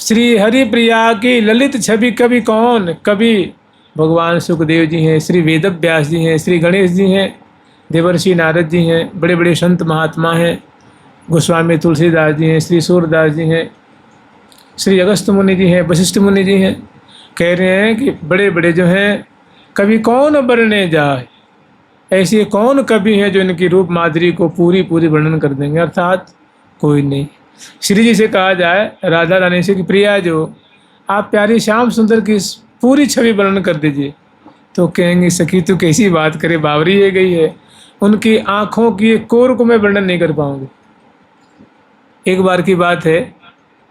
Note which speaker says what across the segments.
Speaker 1: श्री हरि प्रिया की ललित छवि कवि कौन? कवि भगवान सुखदेव जी हैं, श्री वेद व्यास जी हैं, श्री गणेश जी हैं, देवर्षि नारद जी हैं, बड़े बड़े संत महात्मा हैं, गोस्वामी तुलसीदास जी हैं, श्री सूरदास जी हैं, श्री अगस्त मुनि जी हैं, वशिष्ठ मुनि जी हैं। कह रहे हैं कि बड़े बड़े जो हैं कवि कौन वर्णने जाए, ऐसे कौन कवि हैं जो इनकी रूप माधुरी को पूरी पूरी वर्णन कर देंगे, अर्थात कोई नहीं। श्री जी से कहा जाए, राधा रानी से कि प्रिया जो आप प्यारी श्याम सुंदर की पूरी छवि वर्णन कर दीजिए, तो कहेंगे सखी तू कैसी बात करे, बावरी है गई है, उनकी आँखों की एक कोर को मैं वर्णन नहीं कर पाऊंगी। एक बार की बात है,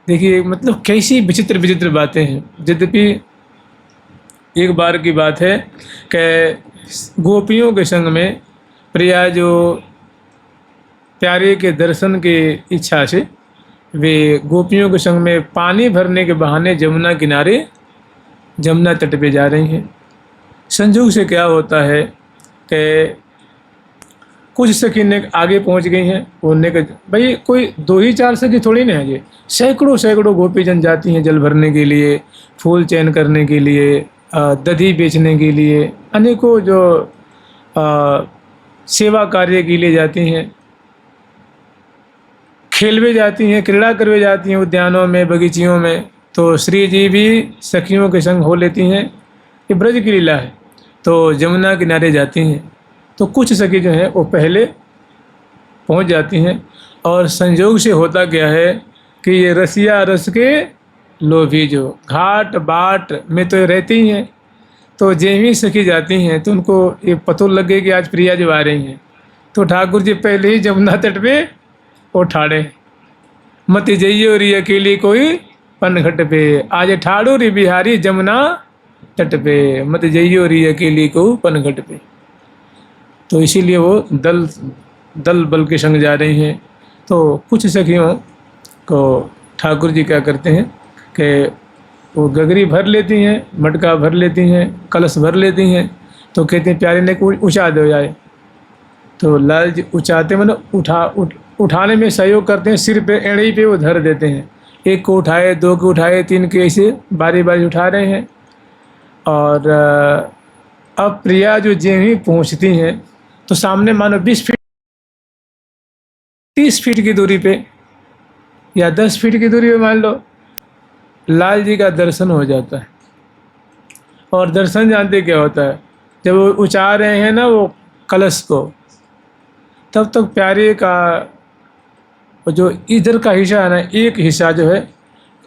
Speaker 1: देखिए मतलब कैसी विचित्र विचित्र बातें हैं। यद्यपि एक बार की बात है कि गोपियों के संग में प्रिया जो प्यारे के दर्शन की इच्छा से वे गोपियों के संग में पानी भरने के बहाने जमुना किनारे, जमुना तट पे जा रही हैं। संयोग से क्या होता है कि कुछ सखी ने आगे पहुंच गई हैं, बोलने के भाई कोई 2 ही 4 सखी थोड़ी ना है, ये सैकड़ों सैकड़ों गोपीजन जाती हैं जल भरने के लिए, फूल चयन करने के लिए, दधी बेचने के लिए, अनेकों जो सेवा कार्य के लिए जाती हैं, खेलवे जाती हैं, क्रीड़ा करवे जाती हैं उद्यानों में, बगीचियों में। तो श्री जी भी सखियों के संग हो लेती हैं, ये ब्रज की लीला है। तो जमुना किनारे जाती हैं, तो कुछ सखी जो है वो पहले पहुंच जाती हैं। और संयोग से होता क्या है कि ये रसिया रस के लोभी जो घाट बाट में तो रहती हैं, तो जेवी सखी जाती हैं तो उनको ये पतो लगे कि आज प्रिया जो आ रही हैं, तो ठाकुर जी पहले ही जमुना तट पे वो ठाड़े, मत जइयो री अकेली कोई पनघट पे, आज ठाड़ो री बिहारी जमुना तट पे, मत जइयो री अकेली को पनघट पे। तो इसीलिए वो दल बल के संग जा रही हैं। तो कुछ सखियों को ठाकुर जी क्या करते हैं कि वो गगरी भर लेती हैं, मटका भर लेती हैं, कलश भर लेती हैं, तो कहते हैं प्यारे ने को ऊँचा दो जाए। तो लाल जी ऊँचाते मतलब उठाने में सहयोग करते हैं, सिर पे एड़ी पे वो धर देते हैं, 1 को उठाए, 2 को उठाए, 3 के, ऐसे बारी बारी उठा रहे हैं। और अब प्रिया जो जेवी पहुँचती हैं तो सामने मानो 20 फीट 30 फीट की दूरी पे या 10 फीट की दूरी पे मान लो लाल जी का दर्शन हो जाता है। और दर्शन जानते क्या होता है, जब वो उचार रहे हैं ना वो कलश को, तब तक प्यारे का जो इधर का हिस्सा है ना, एक हिस्सा जो है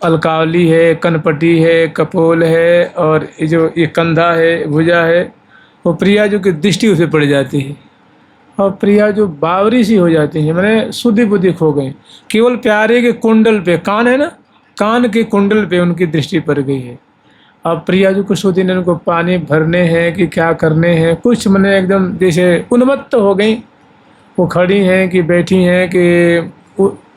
Speaker 1: अलकावली है, कनपटी है, कपोल है, और ये जो ये कंधा है, भुजा है, वो प्रिया जो की दृष्टि उसे पड़ जाती है। और प्रिया जो बावरी सी हो जाती है, मैंने शुद्धि बुद्धि खो गई, केवल प्यारे के कुंडल पे, कान है ना, कान के कुंडल पे उनकी दृष्टि पड़ गई है। अब प्रिया जो कुछ दिन उनको पानी भरने हैं कि क्या करने हैं, कुछ मैंने एकदम जैसे उन्मत्त हो गई, वो खड़ी हैं कि बैठी हैं कि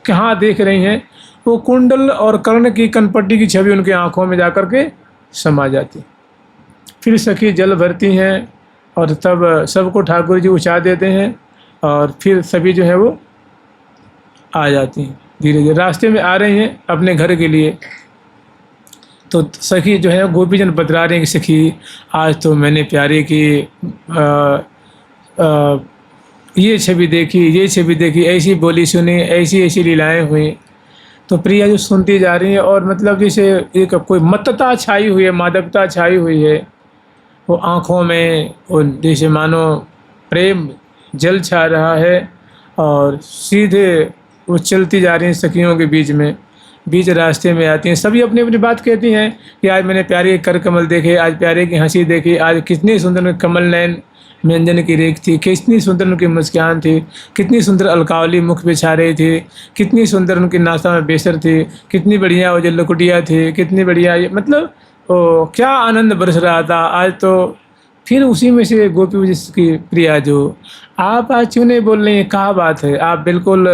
Speaker 1: कहाँ देख रही हैं, वो कुंडल और कर्ण की कनपट्टी की छवि उनकी आंखों में जाकर के समा जाती। फिर सखी जल भरती हैं और तब सबको ठाकुर जी उछा देते हैं, और फिर सभी जो है वो आ जाती हैं। धीरे धीरे रास्ते में आ रही हैं अपने घर के लिए, तो सखी जो है गोपीजन बतला रहे हैं कि सखी आज तो मैंने प्यारे की ये छवि देखी, ये छवि देखी, ऐसी बोली सुनी, ऐसी ऐसी लीलाएं हुई। तो प्रिया जो सुनती जा रही है और मतलब जैसे एक कोई मत्तता छाई हुई है, मादकता छाई हुई है, वो आँखों में वो जैसे मानो प्रेम जल छा रहा है। और सीधे वो चलती जा रही हैं सखियों के बीच में, बीच रास्ते में आती हैं, सभी अपनी अपनी बात कहती हैं कि आज मैंने प्यारे के कर कमल देखे, आज प्यारे की हंसी देखी, आज कितनी सुंदर कमल नयन व्यंजन की रेख थी, कितनी सुंदर उनकी मुस्कान थी, कितनी सुंदर अलकावली मुख पे छा रही थी, कितनी सुंदर उनकी नासा में बेसर थी, कितनी बढ़िया वो जो लकुटिया थी, कितनी बढ़िया ये मतलब ओ क्या आनंद बरस रहा था आज। तो फिर उसी में से गोपी जिसकी प्रिया जो आप आज क्यों नहीं बोल रही हैं, कहाँ बात है, आप बिल्कुल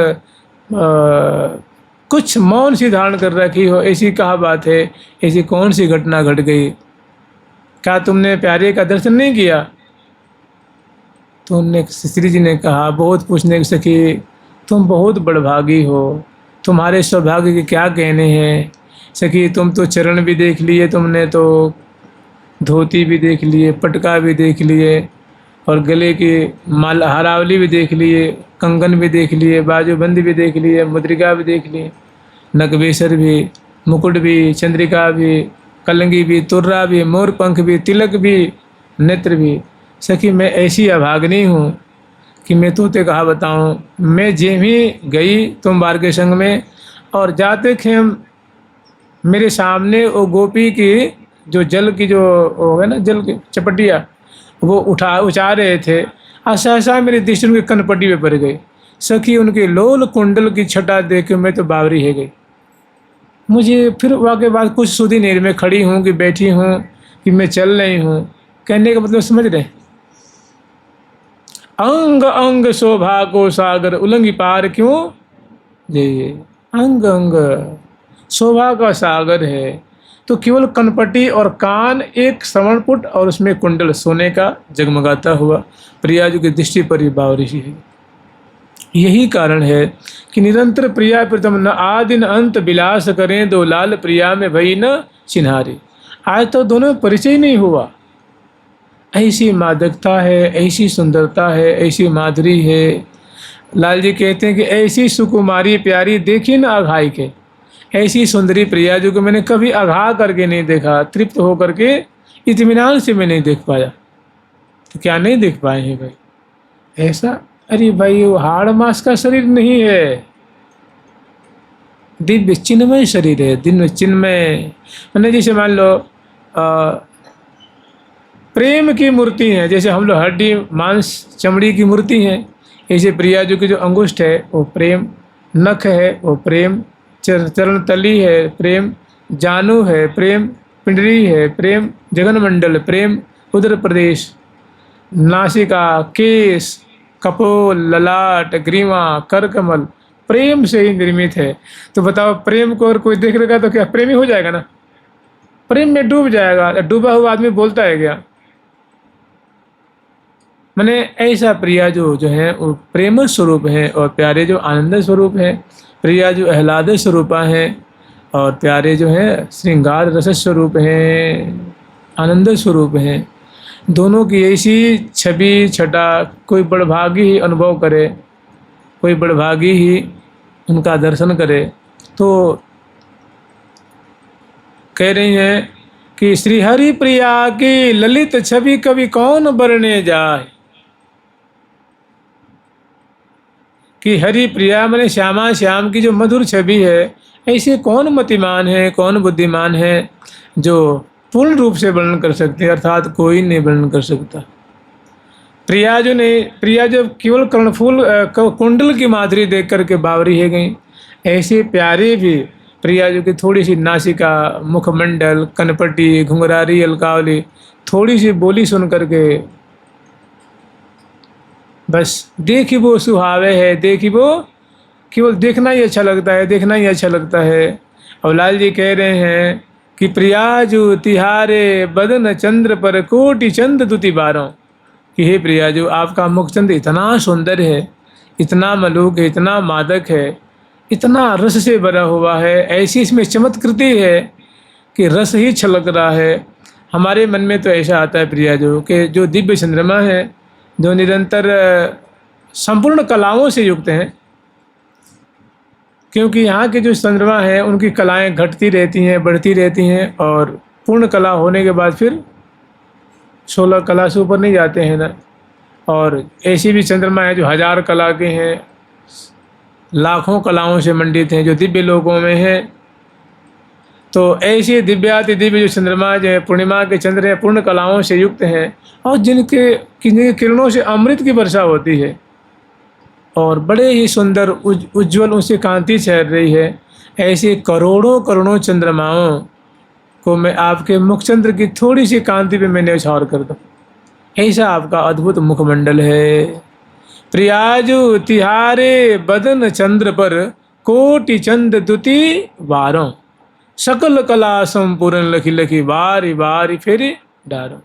Speaker 1: कुछ मौन सी धारण कर रखी हो, ऐसी कहाँ बात है, ऐसी कौन सी घटना घट गई, क्या तुमने प्यारे का दर्शन नहीं किया। तो उनने श्री जी ने कहा बहुत पूछने की सखी तुम बहुत बड़भागी हो, तुम्हारे सौभाग्य के क्या कहने हैं, सखी तुम तो चरण भी देख लिए, तुमने तो धोती भी देख लिए, पटका भी देख लिए, और गले की माल हरावली भी देख लिए, कंगन भी देख लिए, बाजूबंद भी देख लिए, मुद्रिका भी देख लिए, नगवेसर भी, मुकुट भी, चंद्रिका भी, कलंगी भी, तुर्रा भी, मोर पंख भी, तिलक भी, नेत्र भी। सखी मैं ऐसी अभागनी हूँ कि मैं तोते कहा बताऊँ। मैं जेमी गई तुम बार के संग में, और जाते खेम मेरे सामने वो गोपी की जो जल की जो हो गया ना, जल की चपटिया वो उठा रहे थे, सहसा मेरी दृष्टि उनकी कनपट्टी पे पड़ गई। सखी उनके लोल कुंडल की छटा देख के मैं तो बावरी है गई। मुझे फिर वाके बाद कुछ सुधी नेर में खड़ी हूँ कि बैठी हूँ कि मैं चल रही हूँ, कहने का मतलब समझ रहे। अंग अंग शोभा को सागर उलंगी पार क्यों, ये अंग अंग शोभा का सागर है। तो केवल कनपटी और कान एक श्रवणपुट और उसमें कुंडल सोने का जगमगाता हुआ प्रियाजू की दृष्टि पर ही बावरी है। यही कारण है कि निरंतर प्रिया प्रीतम न आदि न अंत विलास करें, दो लाल प्रिया में भई न चिन्हारी। आज तो दोनों में परिचय नहीं हुआ। ऐसी मादकता है, ऐसी सुंदरता है, ऐसी माधुरी है। लाल जी कहते हैं कि ऐसी सुकुमारी प्यारी देखी न अघाई के। ऐसी सुंदरी प्रिया जो कि मैंने कभी अघा करके नहीं देखा, तृप्त होकर के इत्मीनान से मैं नहीं देख पाया। तो क्या नहीं देख पाए हैं भाई ऐसा? अरे भाई वो हाड़ मास का शरीर नहीं है, दिव्य चिन्मय शरीर है, दिव्य चिन्मय। मैंने जैसे मान लो प्रेम की मूर्ति है, जैसे हम लोग हड्डी मांस चमड़ी की मूर्ति है, ऐसे प्रिया जो की जो अंगुष्ठ है वो प्रेम, नख है वो प्रेम, चरण तली है प्रेम, जानू है प्रेम, पिंडरी है प्रेम, जगन मंडल प्रेम, उदर प्रदेश, नासिका, केश, कपोल, ललाट, ग्रीवा, कर कमल प्रेम से ही निर्मित है। तो बताओ प्रेम को और कोई देख लेगा तो क्या प्रेमी हो जाएगा ना? प्रेम में डूब जाएगा। डूबा हुआ आदमी बोलता है क्या? मैंने ऐसा प्रिया जो है वो प्रेम स्वरूप है, और प्यारे जो आनंद स्वरूप है। प्रिया जो आह्लाद स्वरूपा है, और प्यारे जो है श्रृंगार रस स्वरूप हैं, आनंद स्वरूप हैं। दोनों की ऐसी छवि छटा कोई बड़भागी ही अनुभव करे, कोई बड़भागी ही उनका दर्शन करे। तो कह रही हैं कि श्रीहरि प्रिया की ललित छवि कवि कौन बरने जाए। कि हरि प्रिया मैंने श्यामा श्याम की जो मधुर छवि है, ऐसे कौन मतिमान है, कौन बुद्धिमान है जो पूर्ण रूप से वर्णन कर सकते हैं, अर्थात कोई नहीं वर्णन कर सकता। प्रिया जो केवल कर्णफूल कुंडल की माधुरी देख करके बावरी है गई, ऐसे प्यारे भी प्रिया जो की थोड़ी सी नासिका, मुखमंडल, कनपटी, घुंघरारी, अलकावली, थोड़ी सी बोली सुन करके बस देखी वो सुहावे है, देखी वो केवल देखना ही अच्छा लगता है, देखना ही अच्छा लगता है। और लाल जी कह रहे हैं कि प्रियाजू तिहारे बदन चंद्र पर कोटि चंद दुति बारों। कि हे प्रियाजू आपका मुखचंद इतना सुंदर है, इतना मलूक है, इतना मादक है, इतना रस से भरा हुआ है, ऐसी इसमें चमत्कृति है कि रस ही छलक रहा है। हमारे मन में तो ऐसा आता है प्रियाजू कि जो दिव्य चंद्रमा है, जो निरंतर संपूर्ण कलाओं से युक्त हैं, क्योंकि यहाँ के जो चंद्रमा हैं उनकी कलाएं घटती रहती हैं, बढ़ती रहती हैं, और पूर्ण कला होने के बाद फिर 16 कला से ऊपर नहीं जाते हैं ना। और ऐसी भी चंद्रमा है जो 1000 कला के हैं, लाखों कलाओं से मंडित हैं, जो दिव्य लोकों में हैं। तो ऐसे दिव्याति दिव्य जो चंद्रमा जो है, पूर्णिमा के चंद्र हैं, पूर्ण कलाओं से युक्त हैं, और जिनके किरणों से अमृत की वर्षा होती है, और बड़े ही सुंदर उज्ज्वल उनसे कांति छहर रही है। ऐसे करोड़ों करोड़ों चंद्रमाओं को मैं आपके मुखचंद्र की थोड़ी सी कांति पे मैं न्यौछावर कर दूँ, ऐसा आपका अद्भुत मुखमंडल है। प्रियाजू तिहारे बदन चंद्र पर कोटि चंद दुति बारों, सकल कला संपूर्ण लखी लखी बारी बारी फेरी डारो।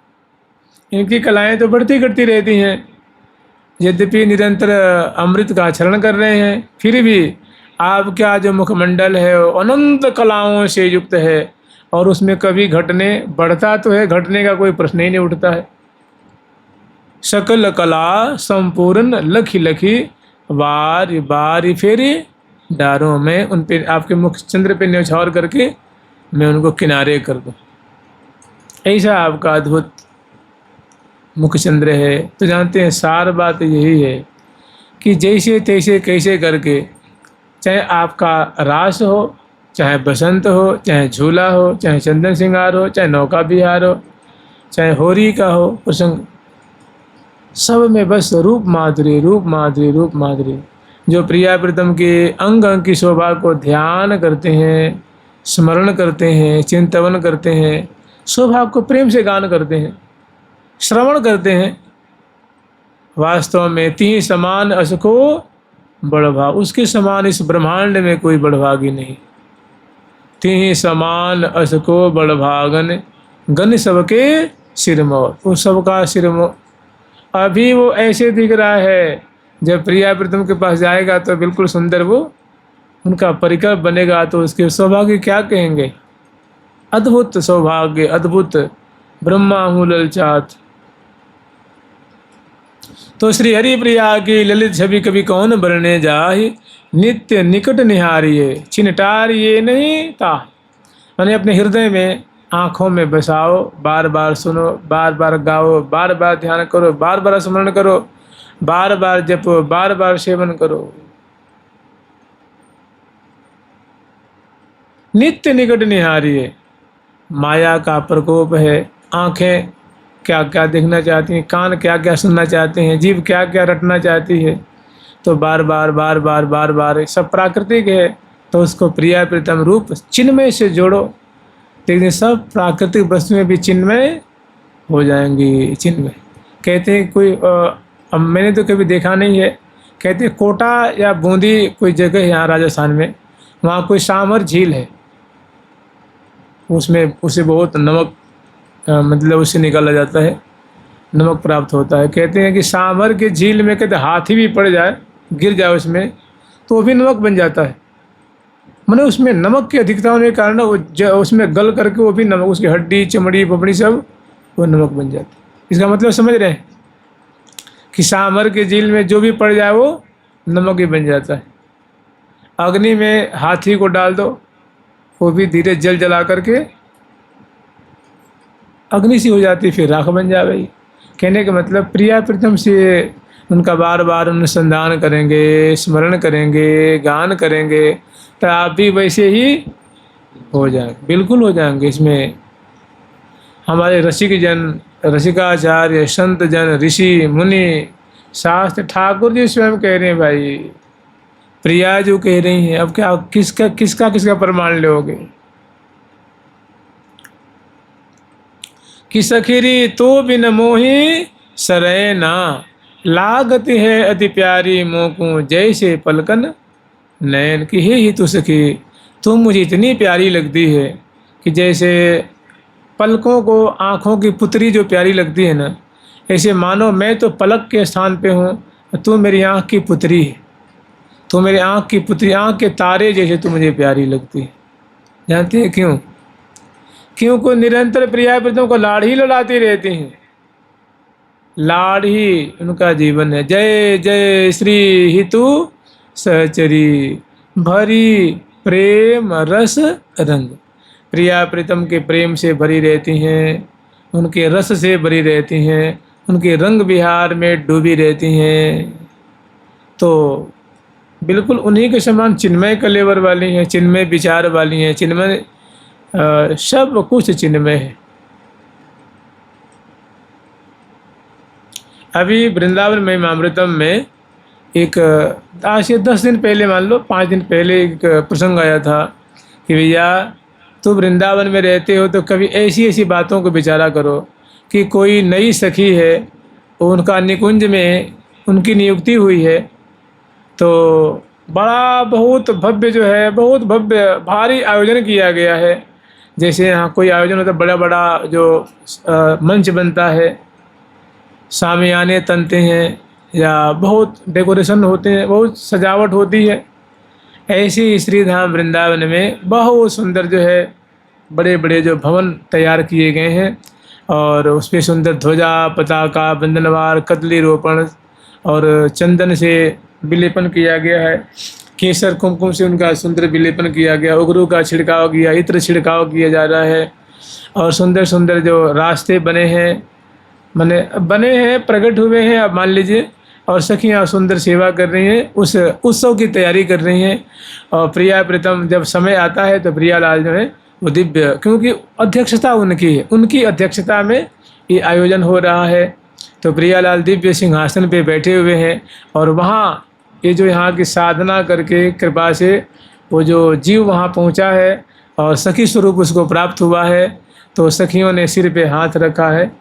Speaker 1: इनकी कलाएं तो बढ़ती घटती रहती हैं, यद्यपि निरंतर अमृत का आचरण कर रहे हैं, फिर भी आपका जो मुखमंडल है वो अनंत कलाओं से युक्त है और उसमें कभी घटने बढ़ता तो है, घटने का कोई प्रश्न ही नहीं उठता है। सकल कला संपूर्ण लखी लखी बार बार फेरी डारों में उन पे आपके मुख चंद्र पे न्यौछावर करके मैं उनको किनारे कर दूं। ऐसा आपका अद्भुत मुख चंद्र है। तो जानते हैं सार बात यही है कि जैसे तैसे कैसे करके, चाहे आपका रास हो, चाहे बसंत हो, चाहे झूला हो, चाहे चंदन श्रृंगार हो, चाहे नौका विहार हो, चाहे होरी का हो प्रसंग, सब में बस रूप माधुरी रूप माधुरी रूप माधुरी। जो प्रिया प्रीतम के अंग अंग की शोभा को ध्यान करते हैं, स्मरण करते हैं, चिंतवन करते हैं, शोभा को प्रेम से गान करते हैं, श्रवण करते हैं, वास्तव में तीन समान असको बड़भाग, उसके समान इस ब्रह्मांड में कोई बड़भागी नहीं। तीन समान असको बड़भागन गण सबके सिरमौर, वो सबका सिरमौर। अभी वो ऐसे दिख रहा है, जब प्रिया प्रीतम के पास जाएगा तो बिल्कुल सुंदर वो उनका परिकर बनेगा, तो उसके सौभाग्य क्या कहेंगे। अद्भुत सौभाग्य, अद्भुत ब्रह्मा हूँ ललचात। तो श्री हरि प्रिया की ललित छवि कभी कौन बरने जाहि, नित्य निकट निहारिये छिनटारिये नहीं ता। मैंने अपने हृदय में आँखों में बसाओ, बार बार सुनो, बार बार गाओ, बार बार ध्यान करो, बार बार स्मरण करो, बार बार जपो, बार बार सेवन करो। नित्य निकट निहारिये। माया का प्रकोप है। आँखें क्या क्या देखना चाहती हैं, कान क्या क्या सुनना चाहते हैं, जीभ क्या क्या रटना चाहती है, तो बार बार बार बार बार बार सब प्राकृतिक है, तो उसको प्रिया प्रीतम रूप चिन्मय से जोड़ो। लेकिन सब प्राकृतिक वस्तुएं भी चिन्मय हो जाएंगी। चिन्मय कहते हैं कोई अब मैंने तो कभी देखा नहीं है, कहते हैं कोटा या बूंदी कोई जगह है यहाँ राजस्थान में, वहाँ कोई सामर झील है, उसमें उसे बहुत नमक मतलब उससे निकाला जाता है, नमक प्राप्त होता है। कहते हैं कि सांभर के झील में कहते हाथी भी पड़ जाए, गिर जाए उसमें, तो वो भी नमक बन जाता है। मैंने उसमें नमक की अधिकता होने के कारण वो उसमें गल करके वो भी नमक, उसकी हड्डी चमड़ी पपड़ी सब वो नमक बन जाती है। इसका मतलब समझ रहे हैं कि सांभर के झील में जो भी पड़ जाए वो नमक ही बन जाता है। अग्नि में हाथी को डाल दो, वो भी धीरे जल जला करके अग्नि सी हो जाती, फिर राख बन जाएगी। कहने का मतलब प्रिया प्रीतम से उनका बार बार अनुसंधान करेंगे, स्मरण करेंगे, गान करेंगे, तो आप भी वैसे ही हो जाएंगे, बिल्कुल हो जाएंगे। इसमें हमारे रसिक जन, रसिकाचार्य, संत जन, ऋषि मुनि, शास्त्र, ठाकुर जी स्वयं कह रहे हैं भाई, प्रिया जो कह रही हैं, अब क्या किसका किसका किसका प्रमाण लोगे। कि सखीरी तो बिन मोही सरे ना, लागत है अति प्यारी मोकू जैसे पलकन नयन। की ही तो सखी, तुम मुझे इतनी प्यारी लगती है कि जैसे पलकों को आँखों की पुतरी जो प्यारी लगती है ना, ऐसे मानो मैं तो पलक के स्थान पे हूँ, तू मेरी आँख की पुतरी है, तो मेरे आँख की पुतरी, आँख के तारे जैसे तू मुझे प्यारी लगती है। जानते हैं क्यों? क्योंकि निरंतर प्रिया प्रीतम को लाड़ ही लड़ाती रहती हैं, लाड़ ही उनका जीवन है। जय जय श्री हितु सहचरी, भरी प्रेम रस रंग। प्रिया प्रीतम के प्रेम से भरी रहती हैं, उनके रस से भरी रहती हैं, उनके रंग विहार में डूबी रहती हैं। तो बिल्कुल उन्हीं के समान चिन्मय कलेवर वाली हैं, चिन्मय विचार वाली हैं, चिन्मय सब कुछ चिन्मय है। अभी वृंदावन महिमामृतम में एक आज से 10 दिन पहले, मान लो 5 दिन पहले एक प्रसंग आया था कि भैया तुम वृंदावन में रहते हो तो कभी ऐसी ऐसी बातों को विचारा करो कि कोई नई सखी है, उनका निकुंज में उनकी नियुक्ति हुई है, तो बड़ा बहुत भव्य जो है, बहुत भव्य भारी आयोजन किया गया है। जैसे यहाँ कोई आयोजन होता है, बड़ा बड़ा जो मंच बनता है, सामियाने तनते हैं या बहुत डेकोरेशन होते हैं, बहुत सजावट होती है, ऐसी श्रीधाम वृंदावन में बहुत सुंदर जो है बड़े बड़े जो भवन तैयार किए गए हैं, और उस पर सुंदर ध्वजा, पताका, बंधनवार, कदली रोपण और चंदन से विलेपन किया गया है। केसर कुमकुम से उनका सुंदर विलेपन किया गया, उगरू का छिड़काव किया, इत्र छिड़काव किया जा रहा है। और सुंदर सुंदर जो रास्ते बने हैं, बने हैं, प्रकट हुए हैं, आप मान लीजिए। और सखियाँ सुंदर सेवा कर रही हैं, उस उत्सव की तैयारी कर रही हैं। और प्रिया प्रीतम जब समय आता है तो प्रियालाल जो है वो दिव्य, क्योंकि अध्यक्षता उनकी है, उनकी अध्यक्षता में ये आयोजन हो रहा है। तो प्रियालाल दिव्य सिंहासन पे बैठे हुए हैं, और वहाँ ये जो यहाँ की साधना करके कृपा से वो जो जीव वहाँ पहुँचा है और सखी स्वरूप उसको प्राप्त हुआ है, तो सखियों ने सिर पे हाथ रखा है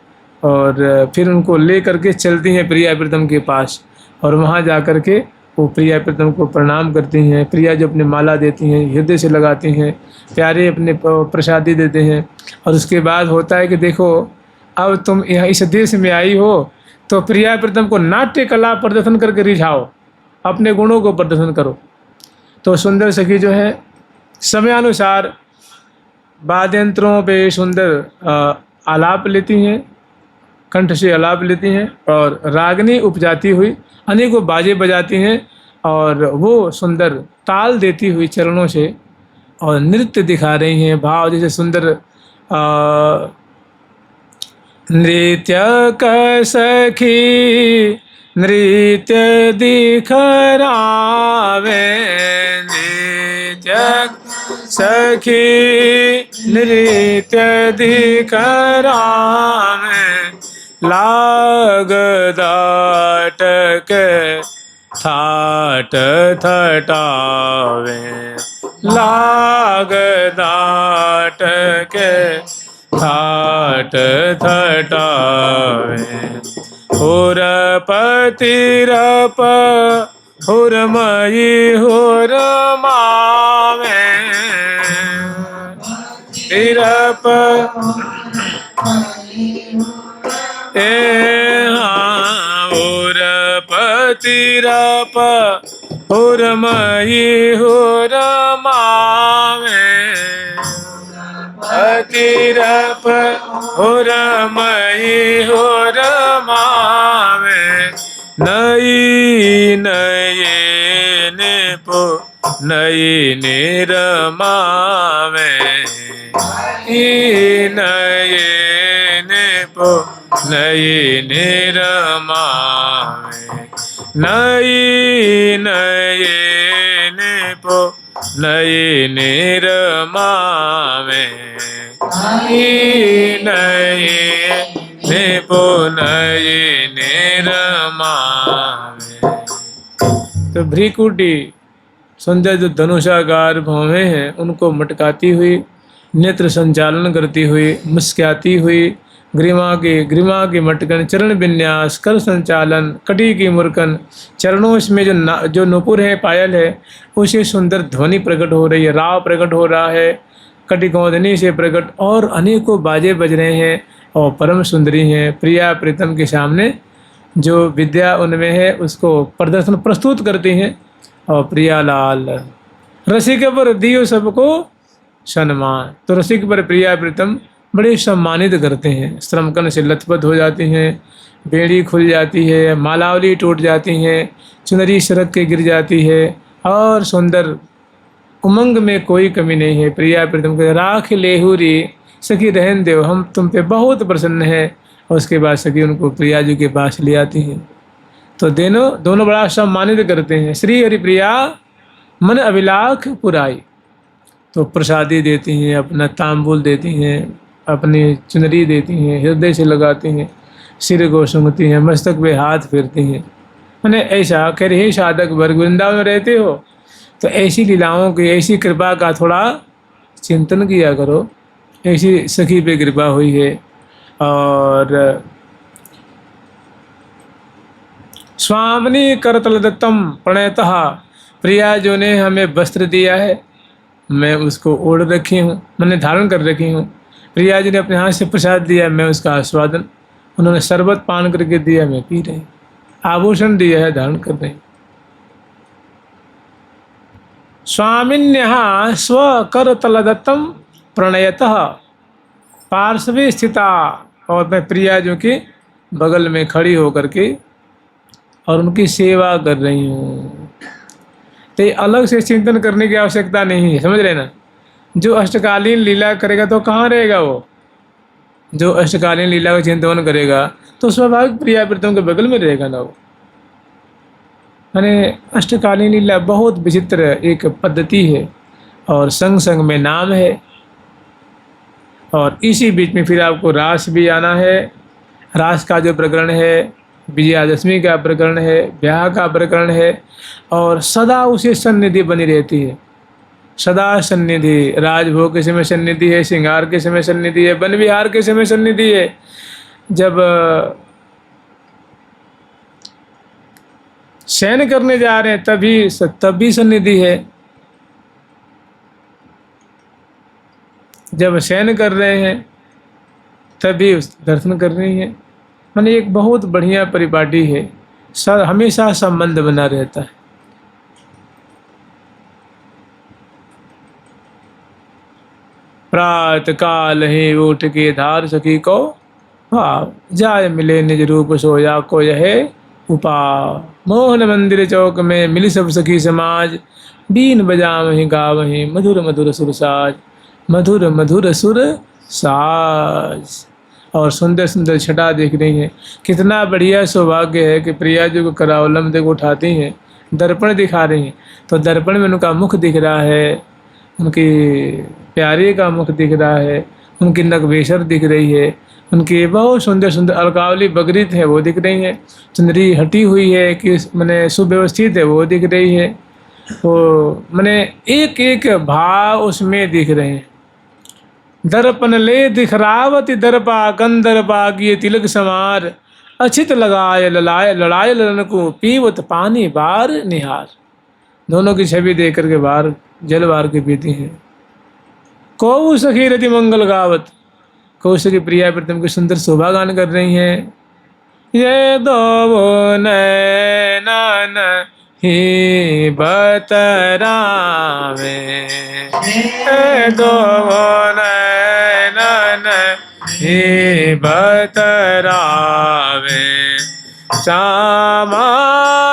Speaker 1: और फिर उनको ले करके चलती हैं प्रिया प्रीतम के पास, और वहाँ जा कर के वो प्रिया प्रीतम को प्रणाम करती हैं। प्रिया जो अपने माला देती हैं, हृदय से लगाती हैं, प्यारे अपने प्रसादी देते हैं। और उसके बाद होता है कि देखो अब तुम यहाँ इस देश में आई हो, तो प्रिया प्रीतम को नाट्य कला प्रदर्शन करके रिझाओ, अपने गुणों को प्रदर्शन करो। तो सुंदर सखी जो है समयानुसार वाद्यंत्रों पे सुंदर आलाप लेती हैं, कंठ से आलाप लेती हैं, और रागनी उपजाती हुई अनेकों बाजे बजाती हैं, और वो सुंदर ताल देती हुई चरणों से और नृत्य दिखा रही हैं। भाव जैसे सुंदर नृत्य क सखी नृत्य दिखरावे, नृत्य सखी नृत्य दिखरावे, लाग दाटक ठाट थटावे, लाग दाटक ठाट थटावे, हुरपतिरप हुरमयी हुरमावे, तिरप हुरपतिरप हुरमयी हुरमावे, अतिरप हुरमयी हुरमावे, नई नये निपु नई निरमावे, नये निपु नई निरमावे, नई नये निपु नई निरमावे, नये निपु नई निरमावे। तो भ्रिकुटी सुंदर जो धनुषाकार भौहें हैं उनको मटकाती हुई, नेत्र संचालन करती हुई, मुस्कुराती हुई, ग्रीमा के मटकन, चरण विन्यास, कर संचालन, कटी की मुरकन, चरणों में जो नुपुर है, पायल है, उसे सुंदर ध्वनि प्रकट हो रही है, राव प्रकट हो रहा है, कटिकौंधनी से प्रकट, और अनेकों बाजे बज रहे हैं और परम सुंदरी हैं। प्रिया प्रीतम के सामने जो विद्या उनमें है उसको प्रदर्शन प्रस्तुत करती हैं। और प्रियालाल रसिक पर दियो सबको सम्मान, तो रसिक पर प्रिया प्रीतम बड़े सम्मानित करते हैं। श्रमकन से लथपथ हो जाती हैं, बेड़ी खुल जाती है, मालावली टूट जाती हैं, चुनरी सड़क के गिर जाती है, और सुंदर उमंग में कोई कमी नहीं है। प्रिया प्रीतम को राख लेहुरी सखी रहन देव, हम तुम पे बहुत प्रसन्न है। और उसके बाद सखी उनको प्रिया जी के पास ले आती हैं। तो दोनों बड़ा सम्मानित करते हैं। श्री हरि प्रिया मन अभिलाख पुराई, तो प्रसादी देती हैं, अपना तांबुल देती हैं, अपनी चुनरी देती हैं, हृदय से लगाती हैं, सिर को सूंघती हैं, मस्तक पे हाथ फेरती हैं। मैंने ऐसा कह रही साधक वर्ग वृंदावन में रहते हो तो ऐसी लीलाओं की, ऐसी कृपा का थोड़ा चिंतन किया करो। ऐसी सखी पे कृपा हुई है। और स्वामिनी करतल दत्तम प्रणयतः, प्रिया जो ने हमें वस्त्र दिया है मैं उसको ओढ़ रखी हूँ, मैंने धारण कर रखी हूँ। प्रिया जी ने अपने हाथ से प्रसाद दिया, मैं उसका आस्वादन, उन्होंने शरबत पान करके दिया, मैं पी रही। आभूषण दिया है, धारण कर रही। स्वामिन्यः स्वकरतलदत्तं प्रणयतः पार्श्वे स्थिता, और मैं प्रिया जो कि बगल में खड़ी होकर के और उनकी सेवा कर रही हूँ। तो ये अलग से चिंतन करने की आवश्यकता नहीं है, समझ रहे ना। जो अष्टकालीन लीला करेगा तो कहाँ रहेगा वो, जो अष्टकालीन लीला का चिंतन करेगा तो स्वाभाविक प्रिया प्रीतम के बगल में रहेगा ना वो। माने अष्टकालीन लीला बहुत विचित्र एक पद्धति है और संग संग में नाम है। और इसी बीच में फिर आपको रास भी आना है। रास का जो प्रकरण है, विजयादशमी का प्रकरण है, ब्याह का प्रकरण है, और सदा उसे सन्निधि बनी रहती है, सदा सन्निधि। राजभोग के समय सन्निधि है, श्रृंगार के समय सन्निधि है, वन विहार के समय सन्निधि है, जब शयन करने जा रहे हैं तब भी सन्निधि है, जब शयन कर रहे हैं तभी दर्शन कर रही है। माने एक बहुत बढ़िया परिपाटी है, हमेशा संबंध बना रहता है। प्रात काल ही उठ के धार सखी को भाव, जाय मिले निज रूप सोया को यह उपा। मोहन मंदिर चौक में मिली सब सखी समाज, बीन बजावहीं गावहीं मधुर मधुर सुर साज, मधुर मधुर सुर साज। और सुंदर सुंदर छटा देख रही हैं। कितना बढ़िया सौभाग्य है कि प्रिया जी को करावलम देख उठाती हैं, दर्पण दिखा रही हैं, तो दर्पण में उनका मुख दिख रहा है, उनकी प्यारे का मुख दिख रहा है, उनकी नगवेशर दिख रही है, उनकी बहुत सुंदर सुंदर अलकावली बगरीत है वो दिख रही है, चुनरी हटी हुई है कि मैंने सुव्यवस्थित है वो दिख रही है। तो मैंने एक एक भाव उसमें दिख रहे हैं। दर्पण ले दिखरावती दर्पा कंदर्पा किए तिलक समार, अछित लगाए ललाए लड़ाए ललन को पीवत पानी बार निहार। दोनों की छवि देख करके बार जल बार के पीती हैं। कौ सखी रति मंगल गावत, कौ सखी प्रिया प्रीतम की सुंदर शोभा गान कर रही हैं। ये दो नैनन ही बतरावे, ये दो नैनन ही बतरावे, श्यामा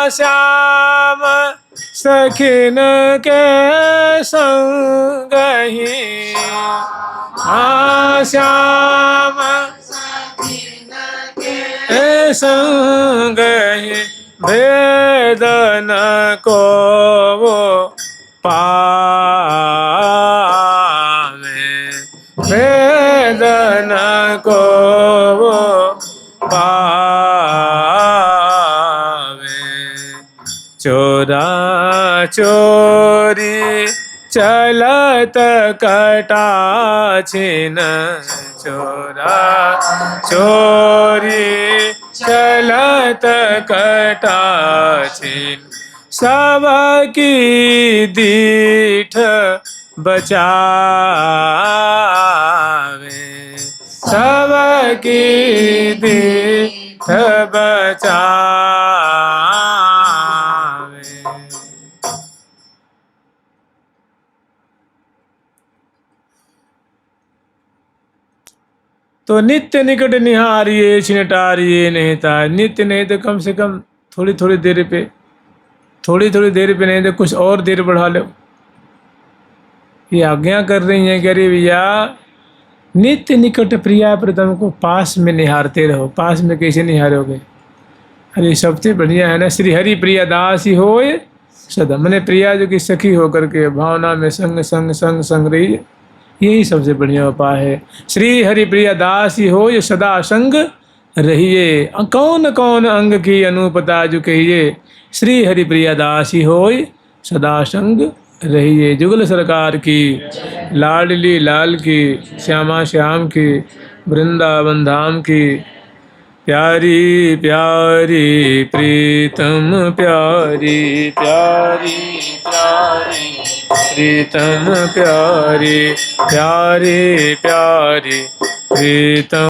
Speaker 1: श्याम सखिन के संग ही, श्याम के संग ही वेदन को वो पावे, वेदन को वो पावे। चोरा चोरी चलत कटा छिन, चोरा चोरी चलत कटा छिन, सबकी दीठ बचावे, सबकी दीठ बचावे। तो नित्य निकट निहारिये छिनटारिये निहिता, नित्य नहीं तो कम से कम थोड़ी थोड़ी देर पे नहीं तो कुछ और देर बढ़ा लो। ये आज्ञा कर रही हैं कि अरे भैया नित्य निकट प्रिया प्रीतम को पास में निहारते रहो। पास में कैसे निहारोगे? अरे सबसे बढ़िया है ना, श्री हरि प्रिया दासी होए सदा, मैंने प्रिया जो की सखी होकर के भावना में संग संग संग संग रही है, यही सबसे बढ़िया उपाय है। श्री हरि प्रिया दासी हो ये सदा संग रहिए, कौन कौन अंग की अनुपता जो कहिए, श्री हरि प्रिया दासी हो सदा संग रहिए। जुगल सरकार की, लाडली लाल की, श्यामा श्याम की, वृंदावन धाम की, प्यारी प्यारी प्रीतम प्यारी प्यारी प्यारी प्रीतम प्यारी प्यारी प्यारी प्रीतम।